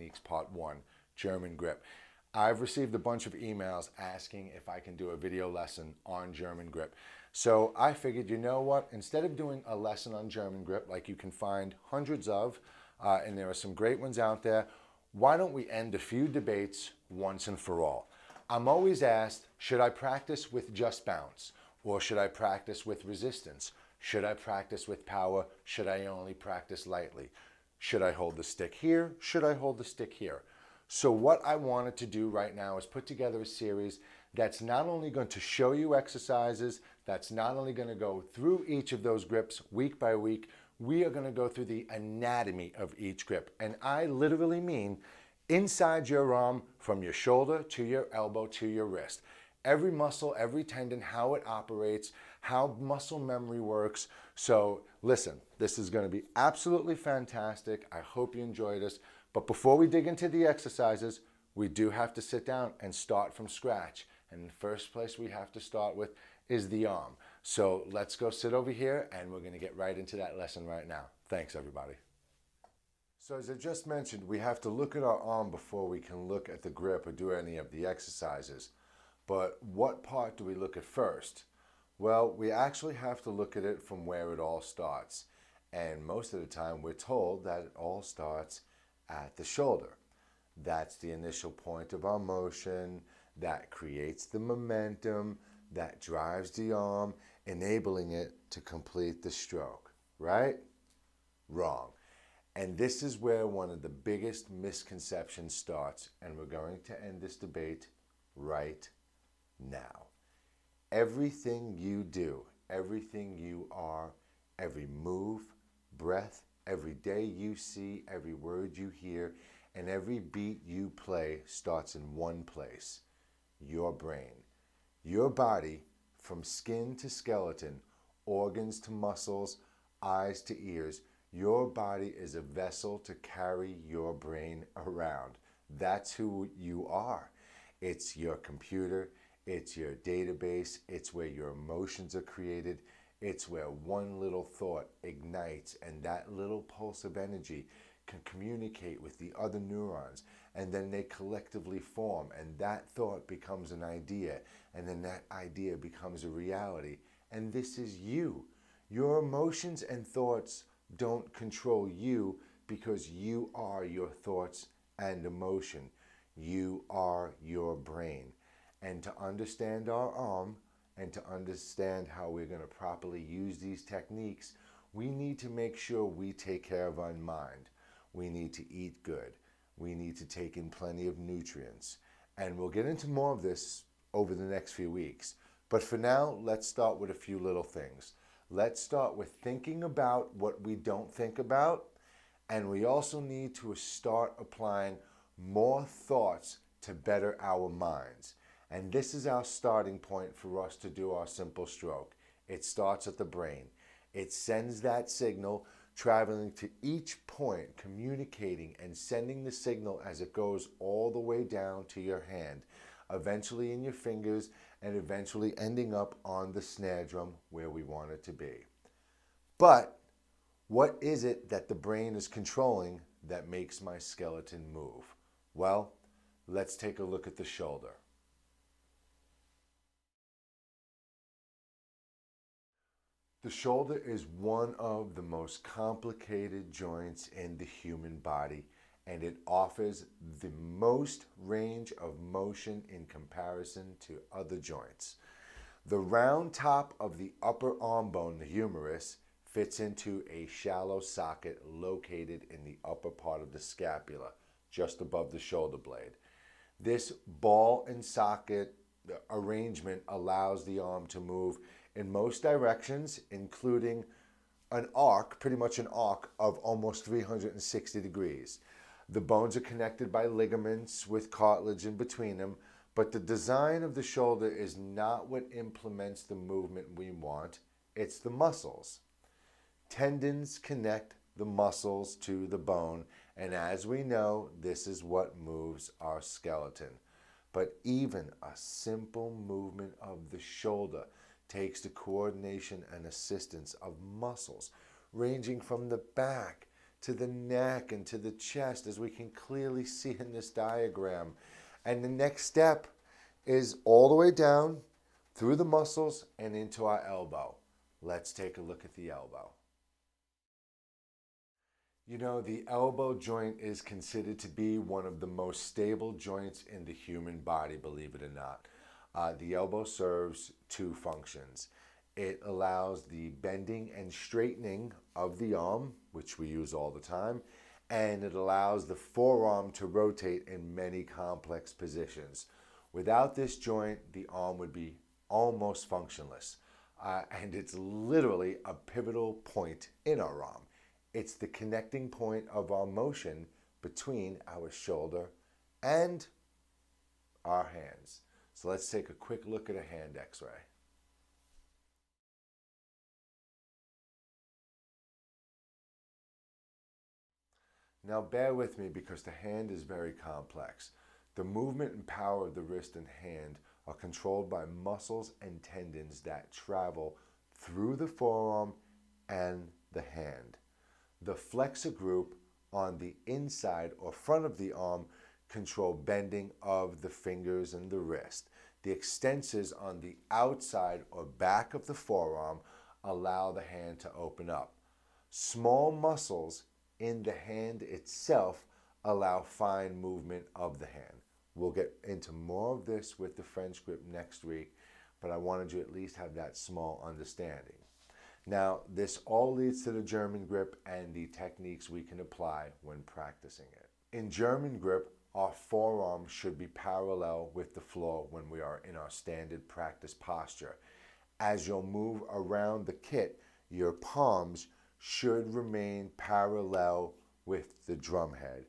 Techniques Part 1, German Grip. I've received a bunch of emails asking if I can do a video lesson on German grip. So I figured, you know what, instead of doing a lesson on German grip like you can find hundreds of, and there are some great ones out there, why don't we end a few debates once and for all? I'm always asked, should I practice with just bounce? Or should I practice with resistance? Should I practice with power? Should I only practice lightly? Should I hold the stick here? Should I hold the stick here? So what I wanted to do right now is put together a series that's not only going to show you exercises, that's not only going to go through each of those grips week by week, we are going to go through the anatomy of each grip. And I literally mean inside your arm, from your shoulder to your elbow to your wrist. Every muscle, every tendon, how it operates, how muscle memory works. So listen, this is going to be absolutely fantastic. I hope you enjoy this. But before we dig into the exercises, we do have to sit down and start from scratch. And the first place we have to start with is the arm. So let's go sit over here and we're going to get right into that lesson right now. Thanks, everybody. So as I just mentioned, we have to look at our arm before we can look at the grip or do any of the exercises. But what part do we look at first? Well, we actually have to look at it from where it all starts. And most of the time we're told that it all starts at the shoulder. That's the initial point of our motion, that creates the momentum, that drives the arm, enabling it to complete the stroke, right? Wrong. And this is where one of the biggest misconceptions starts, and we're going to end this debate right now. Everything you do, everything you are, every move, breath, every day you see, every word you hear, and every beat you play starts in one place, your brain. Your body, from skin to skeleton, organs to muscles, eyes to ears, your body is a vessel to carry your brain around. That's who you are. It's your computer, it's your database, it's where your emotions are created, it's where one little thought ignites, and that little pulse of energy can communicate with the other neurons, and then they collectively form, and that thought becomes an idea, and then that idea becomes a reality. And this is you. Your emotions and thoughts don't control you, because you are your thoughts and emotion. You are your brain. And to understand our arm, and to understand how we're going to properly use these techniques, we need to make sure we take care of our mind. We need to eat good. We need to take in plenty of nutrients. And we'll get into more of this over the next few weeks. But for now, let's start with a few little things. Let's start with thinking about what we don't think about. And we also need to start applying more thoughts to better our minds. And this is our starting point for us to do our simple stroke. It starts at the brain. It sends that signal traveling to each point, communicating and sending the signal as it goes all the way down to your hand, eventually in your fingers, and eventually ending up on the snare drum where we want it to be. But what is it that the brain is controlling that makes my skeleton move? Well, let's take a look at the shoulder. The shoulder is one of the most complicated joints in the human body, and it offers the most range of motion in comparison to other joints. The round top of the upper arm bone, the humerus, fits into a shallow socket located in the upper part of the scapula, just above the shoulder blade. This ball and socket arrangement allows the arm to move in most directions, including an arc, pretty much an arc of almost 360 degrees. The bones are connected by ligaments with cartilage in between them, but the design of the shoulder is not what implements the movement we want, it's the muscles. Tendons connect the muscles to the bone, and as we know, this is what moves our skeleton. But even a simple movement of the shoulder takes the coordination and assistance of muscles ranging from the back to the neck and to the chest, as we can clearly see in this diagram. And the next step is all the way down through the muscles and into our elbow. Let's take a look at the elbow. You know, the elbow joint is considered to be one of the most stable joints in the human body, believe it or not. The elbow serves two functions. It allows the bending and straightening of the arm, which we use all the time, and it allows the forearm to rotate in many complex positions. Without this joint, the arm would be almost functionless. And it's literally a pivotal point in our arm. It's the connecting point of our motion between our shoulder and our hands. So let's take a quick look at a hand x-ray. Now bear with me because the hand is very complex. The movement and power of the wrist and hand are controlled by muscles and tendons that travel through the forearm and the hand. The flexor group on the inside or front of the arm control bending of the fingers and the wrist. The extensors on the outside or back of the forearm allow the hand to open up. Small muscles in the hand itself allow fine movement of the hand. We'll get into more of this with the French grip next week, but I wanted you to at least have that small understanding. Now, this all leads to the German grip and the techniques we can apply when practicing it. In German grip, our forearm should be parallel with the floor when we are in our standard practice posture. As you'll move around the kit, your palms should remain parallel with the drum head.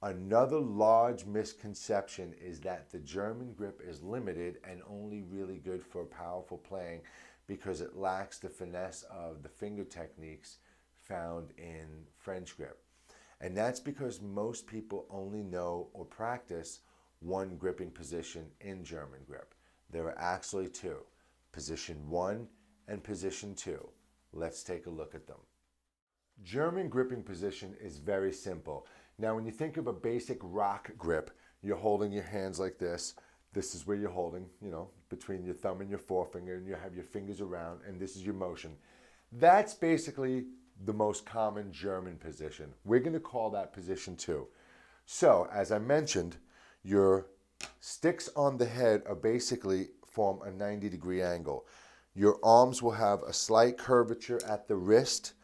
Another large misconception is that the German grip is limited and only really good for powerful playing because it lacks the finesse of the finger techniques found in French grip. And that's because most people only know or practice one gripping position in German grip. There are actually two, position 1 and position 2. Let's take a look at them. German gripping position is very simple. Now, when you think of a basic rock grip, you're holding your hands like this. This is where you're holding, between your thumb and your forefinger, and you have your fingers around, and this is your motion. That's basically the most common German position. We're going to call that position 2. So, as I mentioned, your sticks on the head are basically form a 90-degree angle. Your arms will have a slight curvature at the wrist,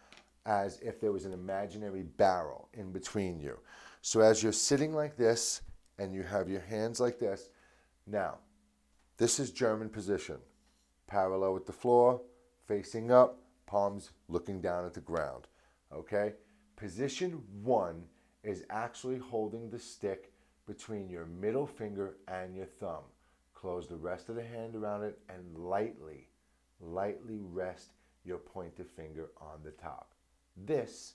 as if there was an imaginary barrel in between you. So as you're sitting like this and you have your hands like this, now this is German position. Parallel with the floor, facing up, palms looking down at the ground. Okay? Position 1 is actually holding the stick between your middle finger and your thumb. Close the rest of the hand around it and lightly rest your pointer finger on the top. This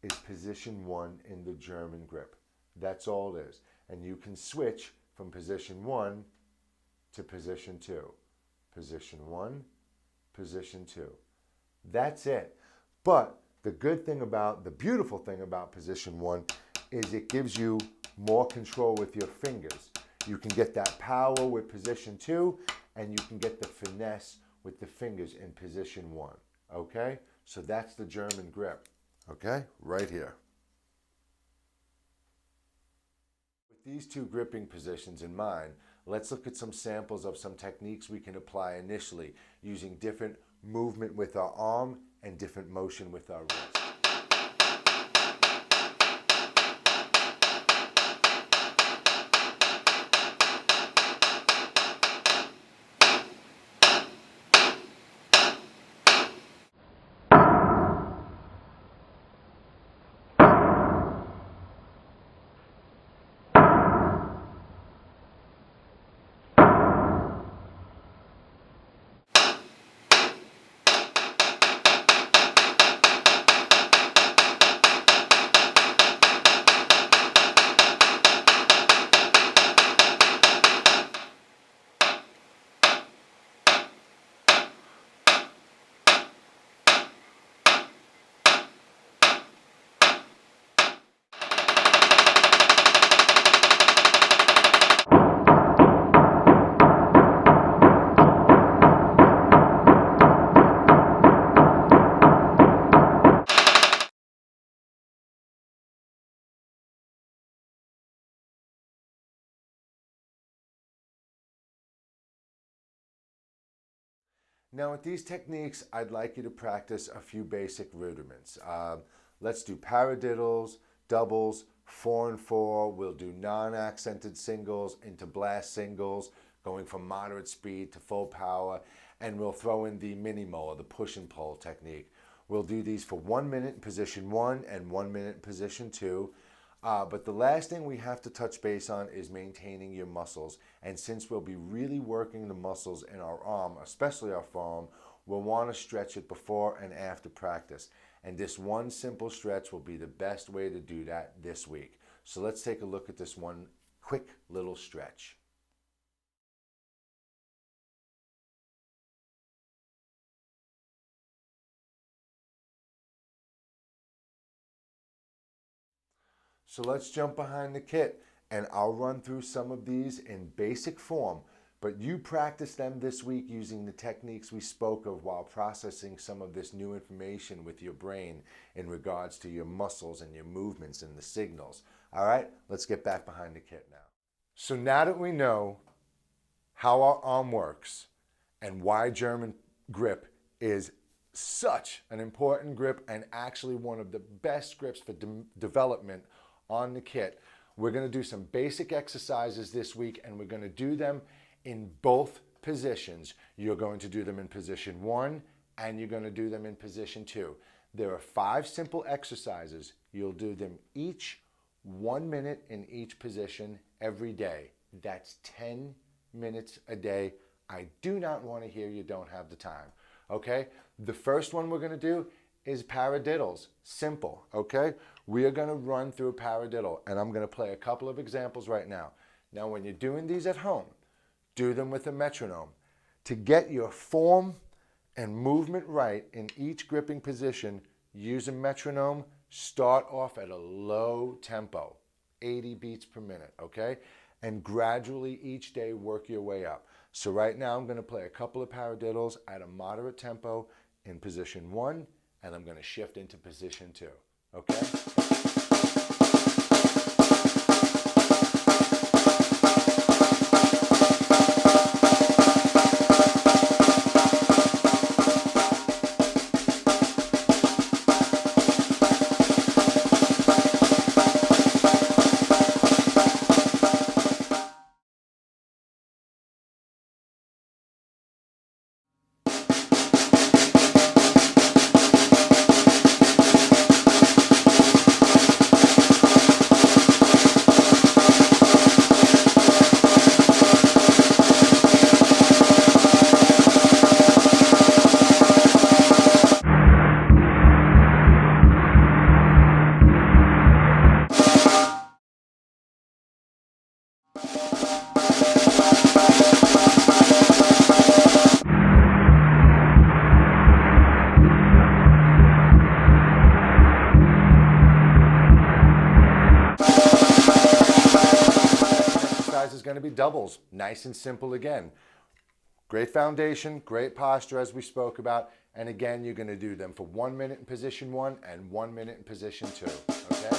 is position 1 in the German grip. That's all it is. And you can switch from position 1 to position 2. Position 1, position 2. That's it. But the beautiful thing about position 1 is it gives you more control with your fingers. You can get that power with position 2, and you can get the finesse with the fingers in position 1, okay? So that's the German grip, okay? Right here. With these two gripping positions in mind, let's look at some samples of some techniques we can apply initially using different movement with our arm and different motion with our wrist. Now with these techniques, I'd like you to practice a few basic rudiments. Let's do paradiddles, doubles, 4 and 4. We'll do non-accented singles into blast singles, going from moderate speed to full power, and we'll throw in the mini molar, the push and pull technique. We'll do these for 1 minute in position 1 and 1 minute in position 2. But the last thing we have to touch base on is maintaining your muscles. And since we'll be really working the muscles in our arm, especially our forearm, we'll want to stretch it before and after practice. And this one simple stretch will be the best way to do that this week. So let's take a look at this one quick little stretch. So let's jump behind the kit and I'll run through some of these in basic form, but you practice them this week using the techniques we spoke of while processing some of this new information with your brain in regards to your muscles and your movements and the signals. All right, let's get back behind the kit now. So now that we know how our arm works and why German grip is such an important grip and actually one of the best grips for development on the kit, we're going to do some basic exercises this week, and we're going to do them in both positions. You're going to do them in position 1 and you're going to do them in position 2. There are 5 simple exercises. You'll do them each 1 minute in each position every day. That's 10 minutes a day. I do not want to hear you don't have the time. Okay? The first one we're going to do is paradiddles. Simple, okay? We are going to run through a paradiddle, and I'm going to play a couple of examples right now. Now, when you're doing these at home, do them with a metronome. To get your form and movement right in each gripping position, use a metronome. Start off at a low tempo, 80 beats per minute, okay? And gradually each day work your way up. So right now I'm going to play a couple of paradiddles at a moderate tempo in position 1, and I'm going to shift into position 2, okay? Is going to be doubles, nice and simple again. Great foundation, great posture as we spoke about, and again you're going to do them for 1 minute in position 1 and 1 minute in position 2, okay?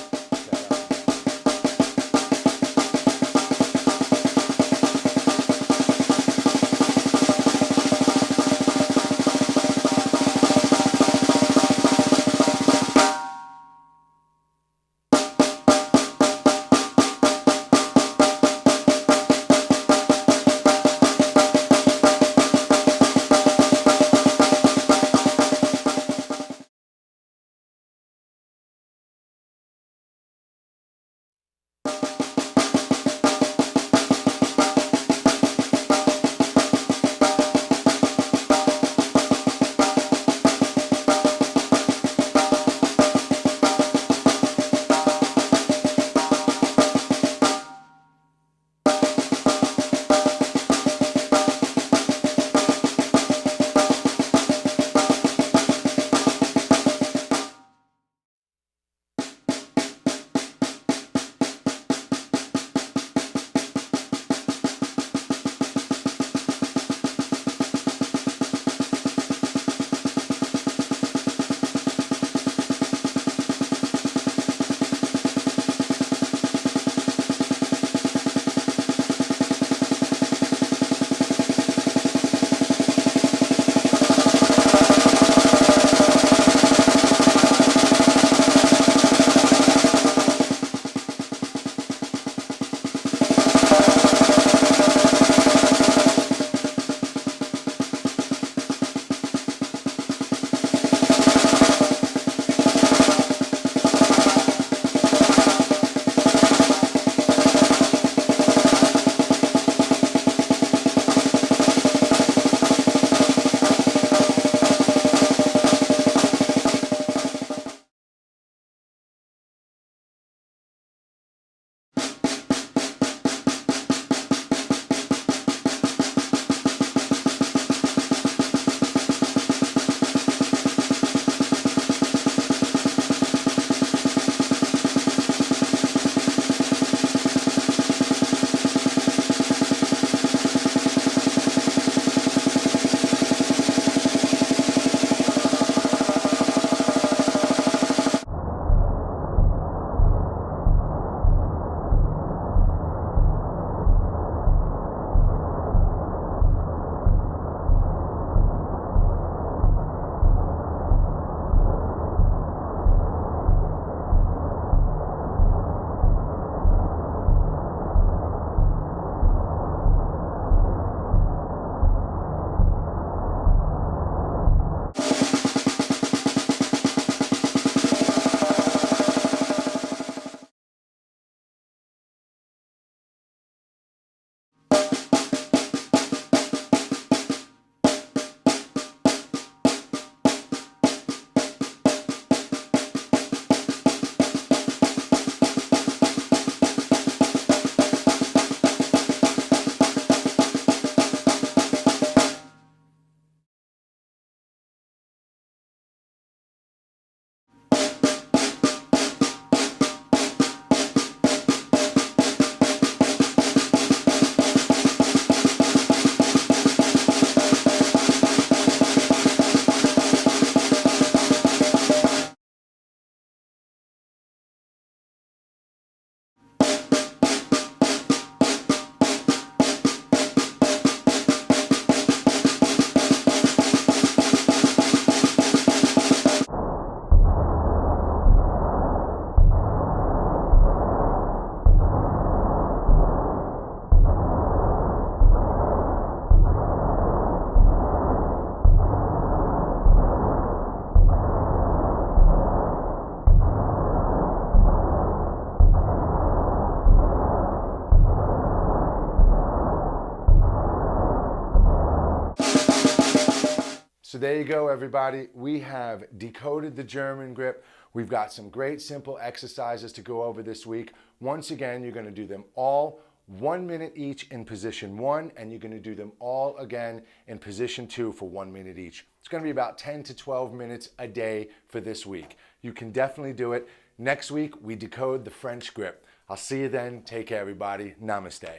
So there you go, everybody. We have decoded the German grip. We've got some great simple exercises to go over this week. Once again, you're going to do them all 1 minute each in position 1, and you're going to do them all again in position 2 for 1 minute each. It's going to be about 10 to 12 minutes a day for this week. You can definitely do it. Next week, we decode the French grip. I'll see you then. Take care, everybody. Namaste.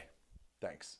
Thanks.